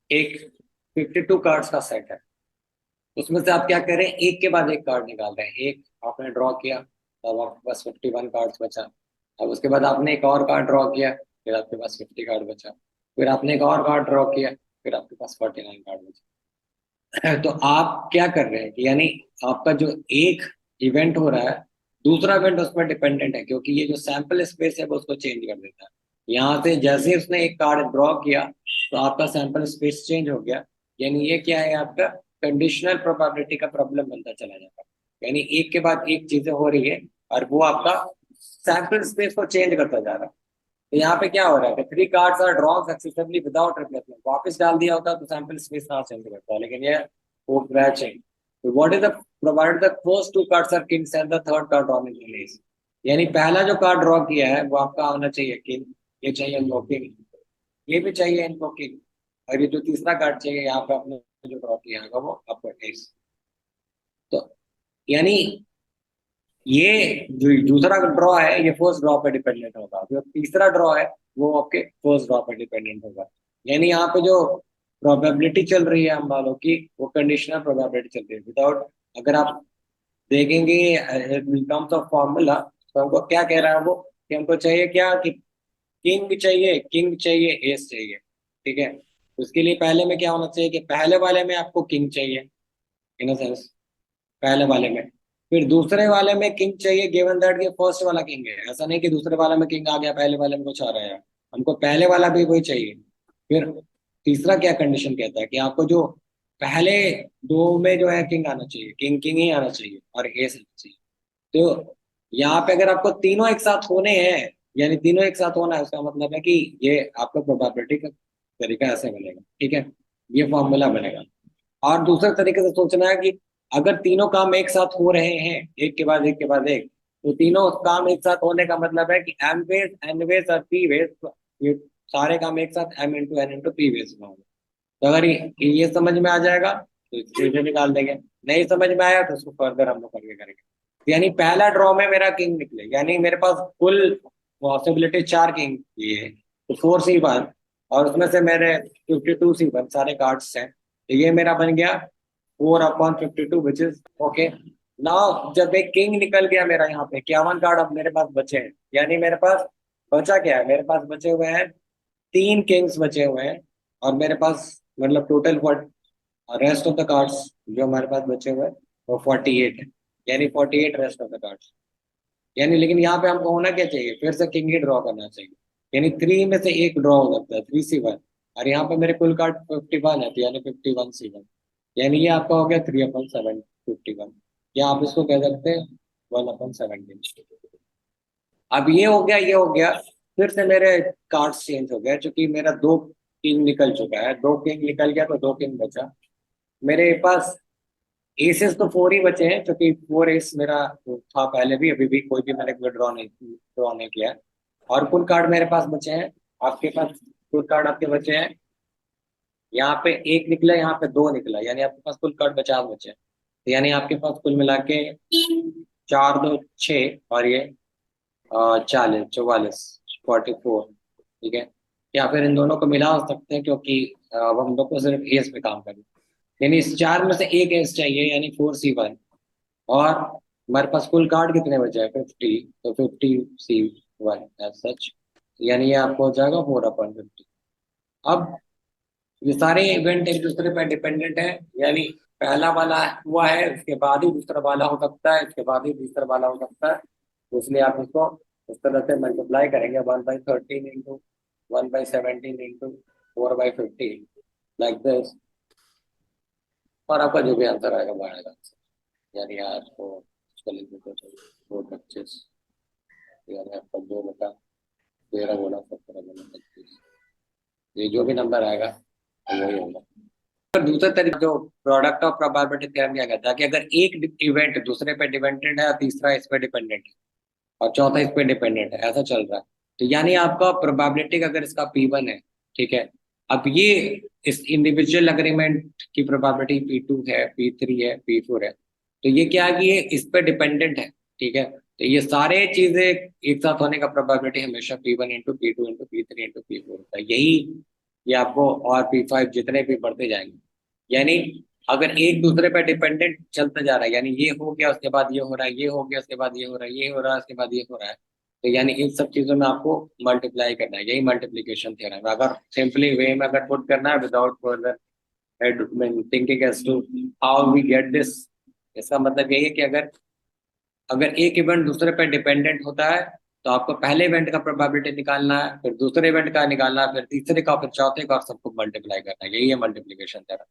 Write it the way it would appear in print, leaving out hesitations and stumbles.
एक 52 कार्ड्स का सेट है। उसमें से आप क्या करें, एक के बाद एक कार्ड निकाल रहे हैं। एक आपने ड्रॉ किया, तब आपके पास 51 कार्ड्स बचा। अब उसके बाद आपने एक और कार्ड ड्रॉ किया, फिर आपके पास 50 कार्ड बचा। फिर आपने एक और कार्ड ड्रॉ किया, फिर आपके पास 49 कार्ड बचा। तो आप क्या कर रहे हैं कि यानी आपका जो एक इवेंट हो रहा है, दूसरा इवेंट उस पर डिपेंडेंट है, क्योंकि ये जो सैंपल स्पेस है वो उसको चेंज कर देता है। यहाँ से जैसे ही उसने एक कार्ड ड्रॉ किया, तो आपका सैंपल स्पेस चेंज हो गया। यानी ये क्या है, आपका कंडीशनल प्रोबेबिलिटी का प्रॉब्लम बनता चला जाता है। यानी एक के बाद एक चीजें हो रही है, और वो आपका सैंपल स्पेस को चेंज करता जा रहा है। तो यहाँ पे क्या हो रहा है कि three cards are draw successively without replacement, वापस डाल दिया होता तो सैंपल स्पेस ना चेंज करता है, लेकिन ये वो मैचिंग। तो what is the provided the first two cards are kings and the third card draw is release. यानी पहला जो कार्ड ड्रॉ किया है वो आपका होना चाहिए किंग, ये चाहिए इनको किंग, ये भी चाहिए इनको किंग, और ये जो तीसरा कार्ड चाहिए यहाँ पे आपने जो ड्रॉ किया है वो आपको एस। तो यानी ये जो दूसरा ड्रॉ है ये फर्स्ट ड्रॉ पे डिपेंडेंट होगा, जो तीसरा ड्रॉ है वो आपके फर्स्ट ड्रॉ पे डिपेंडेंट होगा। यानी यहाँ पे जो प्रोबेबिलिटी चल रही है हम वालों की, वो कंडीशनल प्रोबेबिलिटी चल रही है विदाउट। अगर आप देखेंगे इन टर्म्स ऑफ फॉर्मूला, तो हमको क्या कह रहा है वो, कि हमको चाहिए क्या, कि किंग चाहिए एस चाहिए। ठीक है, उसके लिए पहले में क्या होना चाहिए कि पहले वाले में आपको किंग चाहिए, इन सेंस पहले वाले में। फिर दूसरे वाले में किंग चाहिए, गिवन दैट ये फर्स्ट वाला किंग है। ऐसा नहीं कि दूसरे वाले में किंग आ गया, पहले वाले में कुछ आ रहा है, हमको पहले वाला भी वही चाहिए। फिर तीसरा क्या कंडीशन कहता है कि आपको जो पहले दो में जो है किंग आना चाहिए, किंग किंग ही आना चाहिए और एस आना चाहिए। तो यहाँ पे अगर आपको तीनों एक साथ होने हैं, यानी तीनों एक साथ होना है, उसका मतलब है कि ये आपका प्रोबेबिलिटी का तरीका ऐसे बनेगा। ठीक है, ये फॉर्मूला बनेगा। और दूसरे तरीके से सोचना है कि अगर तीनों काम एक साथ हो रहे हैं, एक के बाद एक के बाद एक, तो तीनों काम एक साथ होने का मतलब है कि एम वेज एन वेज और पी वेज, ये सारे काम एक साथ m into n into p ways में होंगे। तो अगर ये समझ में आ जाएगा तो इसे निकाल देंगे, नहीं समझ में आया तो उसको फर्दर हम लोग करके करेंगे। यानी पहला ड्रॉ में मेरा किंग निकले, यानी मेरे पास कुल पॉसिबिलिटी चार किंग की है, तो 4 C1, और उसमें से मेरे 52 C1 सारे कार्ड्स हैं, तो ये मेरा बन गया 4/52 विच इज ओके। नाउ जब एक किंग निकल गया मेरा, यहाँ पे 51 कार्ड अब मेरे पास बचे हैं। यानी मेरे पास बचा क्या है, मेरे पास बचे हुए हैं 3 किंग्स बचे हुए हैं, और मेरे पास मतलब total rest of the cards जो हमारे पास बचे हुए हैं वो 48 है। यानी 48 रेस्ट ऑफ द कार्ड्स। यानी लेकिन यहाँ पे हमको होना क्या चाहिए, फिर से किंग ही ड्रॉ करना चाहिए। यानी 3 में से एक ड्रॉ हो सकता है, 3C1, और यहाँ पे मेरे कुल कार्ड 51 है, तो यानी 51C1। यानी ये आपका हो गया 3/751, या आप इसको कह सकते हैं 1/17। अब ये हो गया, ये हो गया। फिर से मेरे कार्ड्स चेंज हो गए, क्योंकि मेरा दो किंग निकल चुका है, दो किंग निकल गया तो दो किंग बचा मेरे पास। एसेस तो 4 ही बचे हैं, क्योंकि 4 एस मेरा था पहले भी, अभी भी कोई भी मैंने ड्रॉ नहीं किया है। और कुल कार्ड मेरे पास बचे हैं, आपके पास कुल कार्ड आपके बचे हैं, यहाँ पे एक निकला, यहाँ पे दो निकला, यानी आपके पास कुल कार्ड 50 बचे हैं। तो यानी आपके पास कुल मिला के 4 2 6, और ये 40 44 44। ठीक है, या फिर इन दोनों को मिला सकते हैं, क्योंकि अब हम लोग को सिर्फ एस पे काम करना है। यानी इस चार में से एक एस चाहिए, यानी 4C1। और हमारे पास कुल कार्ड कितने बचे हैं, 50, तो 50C1 एज सच। यानी ये आपको हो जाएगा 4/50। अब ये सारे इवेंट एक दूसरे पर डिपेंडेंट है, यानी पहला वाला हुआ है, उसके बाद ही दूसरा वाला हो सकता है, उसके बाद ही तीसरा वाला हो सकता है। तो इसलिए आप इसको इस तरह से मल्टीप्लाई करेंगे, 1/13 इंटू 1/17 इंटू 4/50, लाइक दिस, और आपका जो भी आंसर आएगा वो आएगा। यानी आपको इसको लिख देते हैं 4/25, यानी आपका 2/13 गुना 17 गुना 25, ये जो भी नंबर आएगा वो वही होगा। और दूसरा तरीका जो प्रोडक्ट ऑफ प्रोबेबिलिटी थ्योरम क्या कहता है, कि अगर एक इवेंट दूसरे पे डिपेंडेंट है, और तीसरा इस पे डिपेंडेंट है, और चौथा इस पे डिपेंडेंट है, ऐसा चल रहा है, तो यानी आपका प्रोबेबिलिटी अगर इसका P1 है, ठीक है, अब ये इस इंडिविजुअल अग्रीमेंट की प्रोबेबिलिटी P2 है, P3 है, P4 है, तो ये क्या है कि ये इस पे डिपेंडेंट है। ठीक है, तो ये सारे चीजें एक साथ होने का प्रोबेबिलिटी हमेशा P1 into P2 into P3 into P4 होता है। यही ये आपको और P5 जितने भी बढ़ते जाएंगे। यानी अगर एक दूसरे पे डिपेंडेंट चलता जा रहा है, यानी ये हो गया उसके बाद ये हो रहा है, ये हो गया उसके बाद ये हो रहा है, ये हो रहा है उसके बाद ये हो रहा है, तो यानी इन सब चीजों में आपको मल्टीप्लाई करना है। यही मल्टीप्लीकेशन थ्योरम है। अगर सिंपली वे में अगर पुट करना है without further thinking as to how we get this, इसका मतलब यही है कि अगर अगर एक इवेंट दूसरे पे डिपेंडेंट होता है तो आपको पहले इवेंट का प्रोबेबिलिटी निकालना है, फिर दूसरे इवेंट का निकालना है, फिर तीसरे का, फिर चौथे का, और सबको मल्टीप्लाई करना है। यही है मल्टीप्लीकेशन थ्योरम।